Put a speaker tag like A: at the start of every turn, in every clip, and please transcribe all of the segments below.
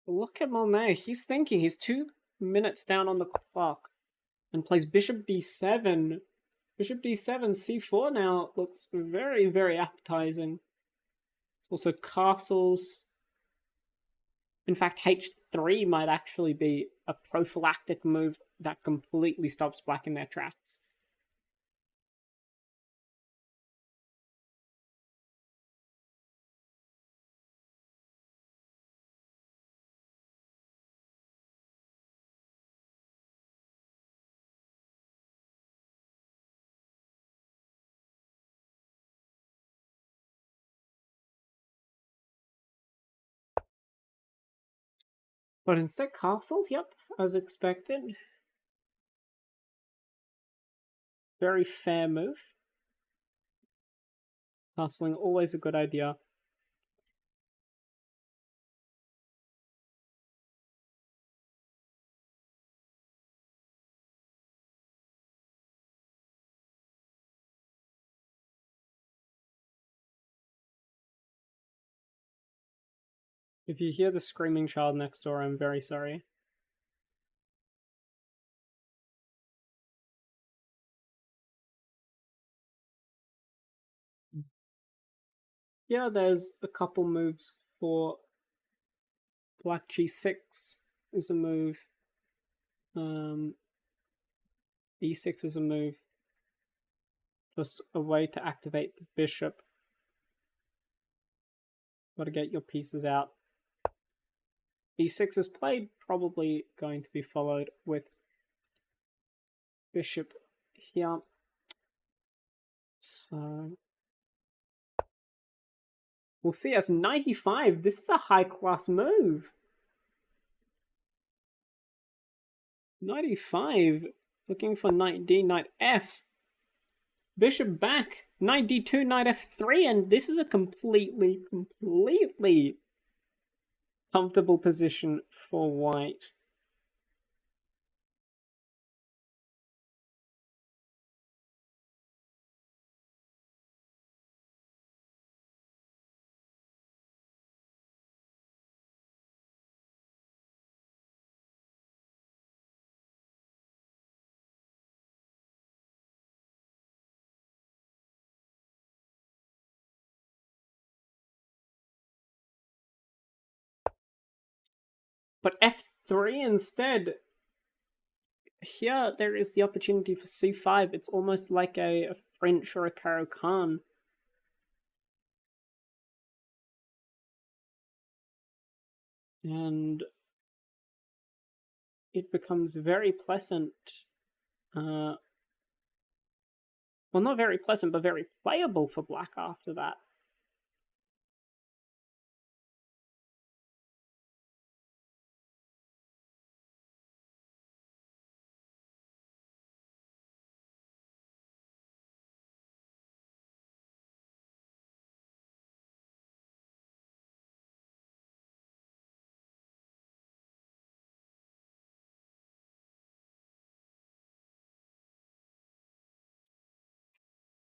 A: Look at Molnay. He's thinking. He's 2 minutes down on the clock and plays bishop d7. Bishop d7, c4 now looks very, very appetizing. Also castles. In fact, h3 might actually be a prophylactic move that completely stops black in their tracks. But instead, castles, yep, as expected. Very fair move. Castling, always a good idea. If you hear the screaming child next door, I'm very sorry. Yeah, there's a couple moves for black g6 is a move. E6 is a move. Just a way to activate the bishop. Got to get your pieces out. E6 is played, probably going to be followed with bishop here. So we'll see as 95. This is a high-class move. 95. Looking for knight D, knight F. Bishop back. Knight D2, knight F3. And this is a completely comfortable position for white. But F3 instead. Here, there is the opportunity for C5. It's almost like a French or a Caro-Kann. And it becomes very pleasant. Well, not very pleasant, but very playable for black after that.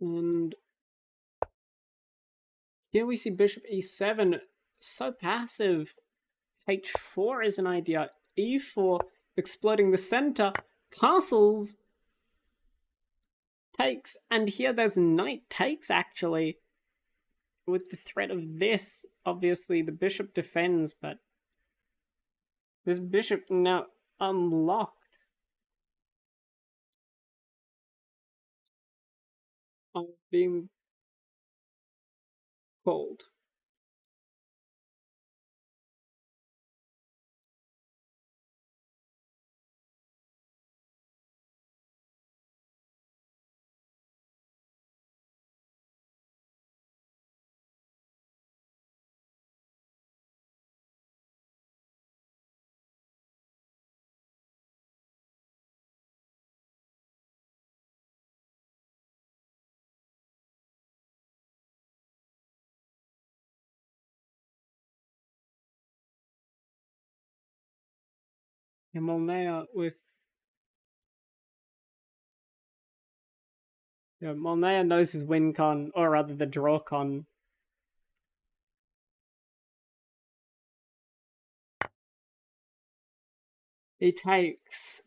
A: And here we see bishop e7, so passive. h4 is an idea. e4, exploding the center. Castles takes, and here there's knight takes actually. With the threat of this, obviously the bishop defends, but this bishop now unlocked. Of being called. And Molnea with Molnea knows his win con, or rather the draw con. He takes.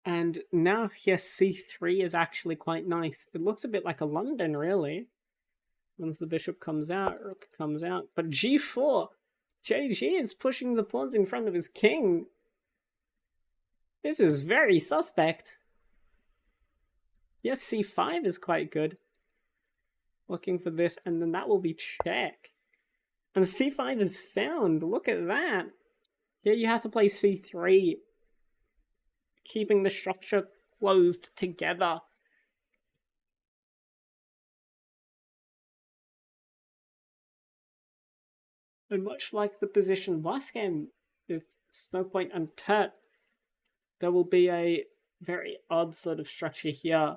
A: And now, yes, c3 is actually quite nice. It looks a bit like a London, really. Once the bishop comes out, rook comes out. But g4, JG is pushing the pawns in front of his king. This is very suspect. Yes, c5 is quite good. Looking for this, and then that will be check. And c5 is found. Look at that. Here you have to play c3, keeping the structure closed together. And much like the position last game with Snowpoint and Turt, there will be a very odd sort of structure here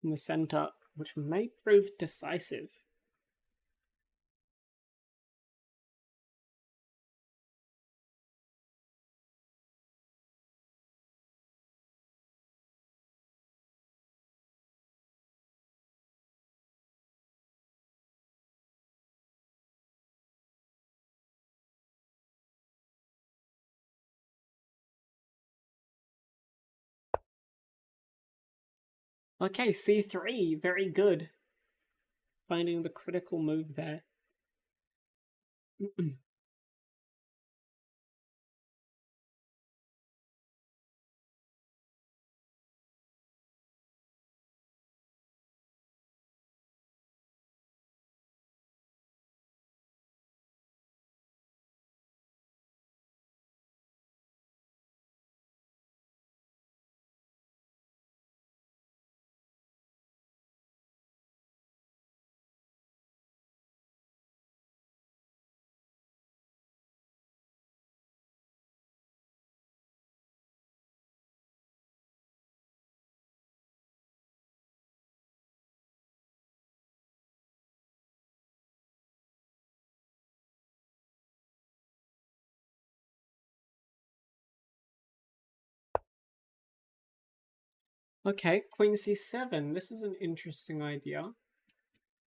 A: in the center, which may prove decisive. Okay, c3, very good. Finding the critical move there. Okay, queen c7. This is an interesting idea.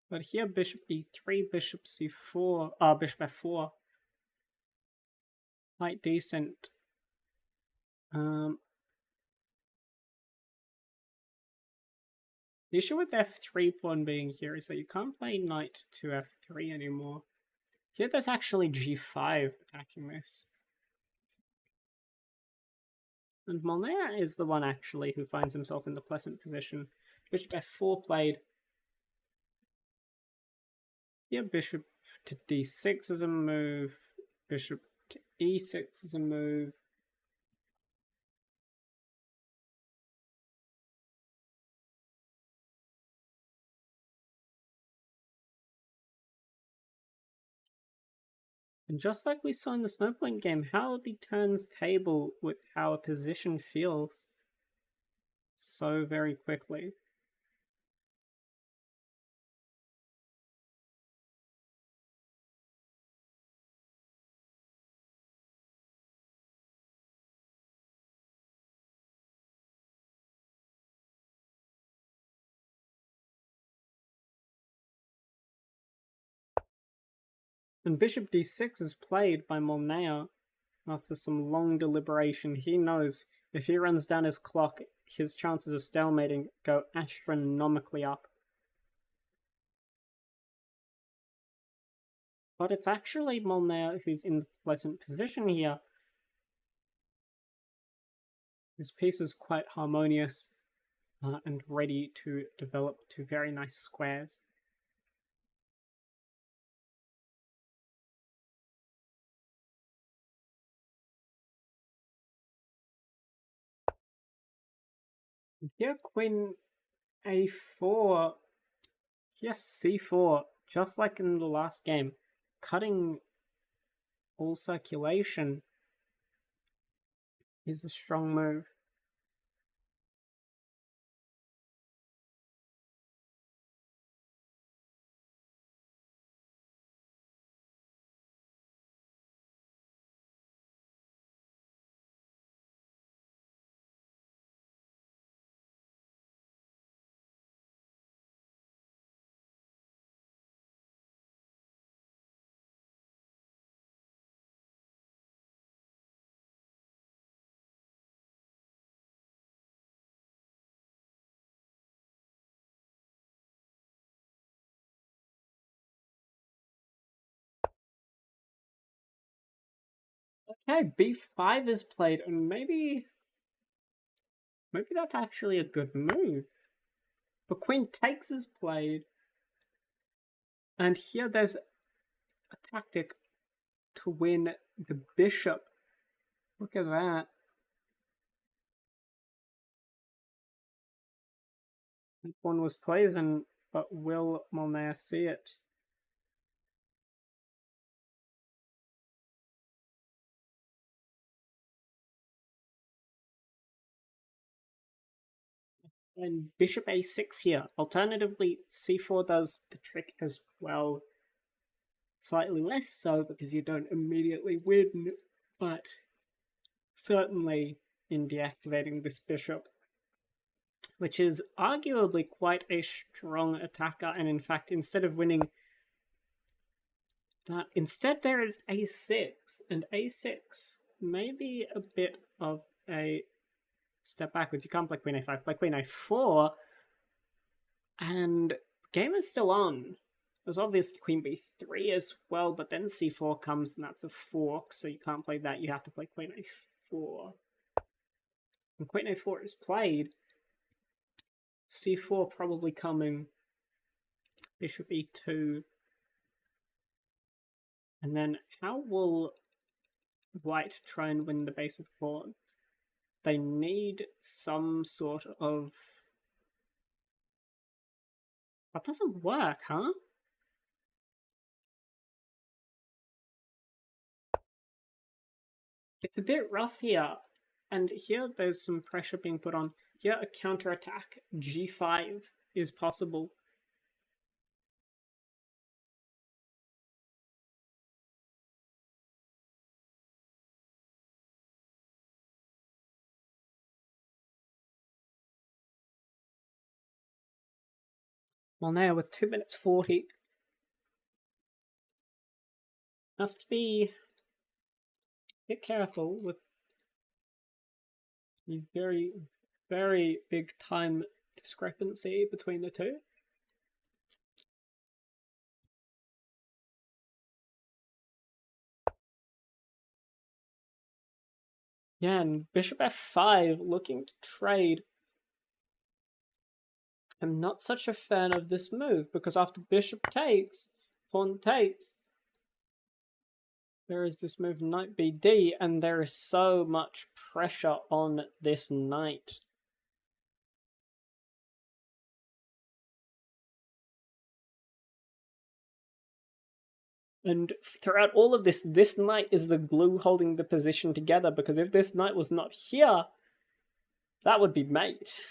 A: But here bishop e3, bishop c4, bishop f4. Quite decent. The issue with f3 pawn being here is that you can't play knight to f3 anymore. Here there's actually g5 attacking this. And Molnea is the one actually who finds himself in the pleasant position. Bishop f4 played. Here bishop to d6 is a move. Bishop to e6 is a move. And just like we saw in the Snowpoint game, how the turns table with how a position feels so very quickly. And bishop d6 is played by Molnea after some long deliberation. He knows if he runs down his clock, his chances of stalemating go astronomically up. But it's actually Molnea who's in the pleasant position here. His piece is quite harmonious and ready to develop to very nice squares. And here queen a4, yes, c4, just like in the last game, cutting all circulation is a strong move. Okay, b5 is played, and maybe that's actually a good move. But queen takes is played, and here there's a tactic to win the bishop. Look at that. That one was poisoned, but will Molnare see it? And bishop a6 here. Alternatively, c4 does the trick as well. Slightly less so because you don't immediately win, but certainly in deactivating this bishop, which is arguably quite a strong attacker. And in fact, instead of winning that, instead there is a6, and a6 may be a bit of a step backwards. You can't play queen a5, play queen a4, and game is still on. There's obviously queen b3 as well, but then c4 comes and that's a fork, so you can't play that. You have to play queen a4. And queen a4 is played. c4 probably coming. Bishop e2. And then how will white try and win the base of pawn? They need some sort of... That doesn't work, huh? It's a bit rough here. And here there's some pressure being put on. Here a counterattack, g5, is possible. Well, now with 2 minutes 40, has to be a bit careful with the very, very big time discrepancy between the two. Yeah, and bishop f5 looking to trade. I'm not such a fan of this move because after bishop takes, pawn takes, there is this move knight bd, and there is so much pressure on this knight. And throughout all of this knight is the glue holding the position together, because if this knight was not here, that would be mate.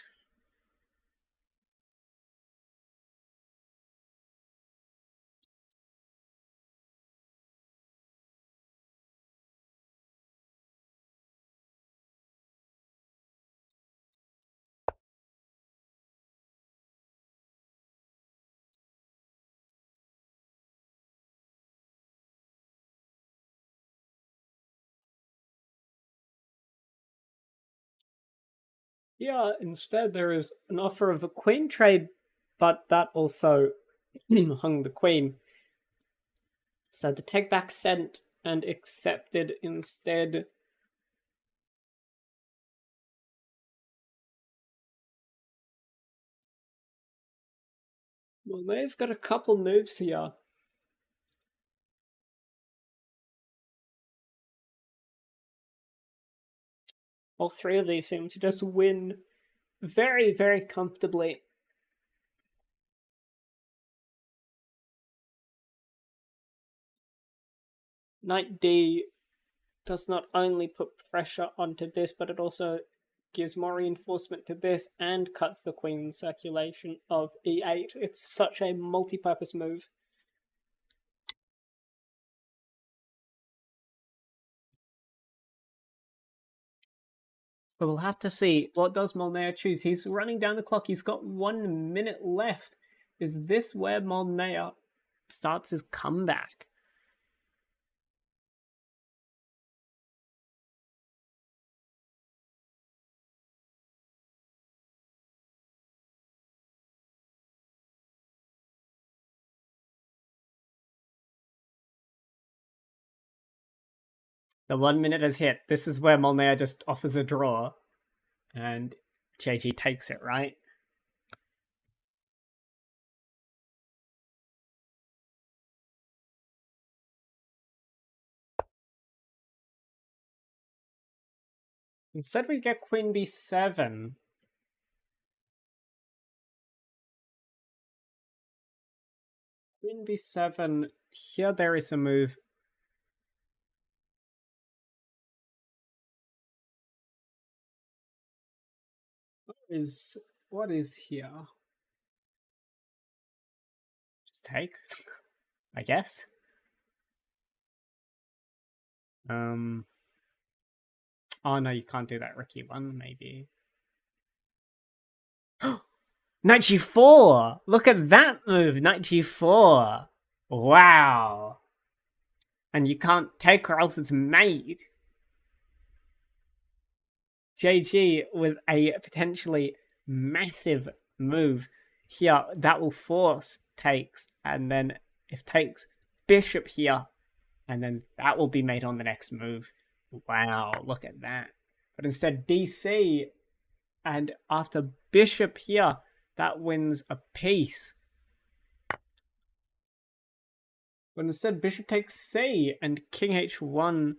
A: Here, instead, there is an offer of a queen trade, but that also hung the queen. So the take back sent and accepted instead. Well, May's got a couple moves here. All three of these seem to just win very, very comfortably. Knight d does not only put pressure onto this, but it also gives more reinforcement to this and cuts the queen circulation of e8. It's such a multi-purpose move. But we'll have to see. What does Molnare choose? He's running down the clock. He's got 1 minute left. Is this where Molnare starts his comeback? The 1 minute has hit. This is where Molnir just offers a draw. And JG takes it, right? Instead we get Queen B7. Queen B7. Here there is a move. What is here? Just take, I guess. Oh no, you can't do that Ricky one, maybe. Knight G4! Look at that move, Knight G4! Wow! And you can't take or else it's made. JG with a potentially massive move here that will force takes, and then if takes, bishop here, and then that will be made on the next move. Wow, look at that. But instead DC, and after bishop here, that wins a piece. But instead bishop takes C, and king h1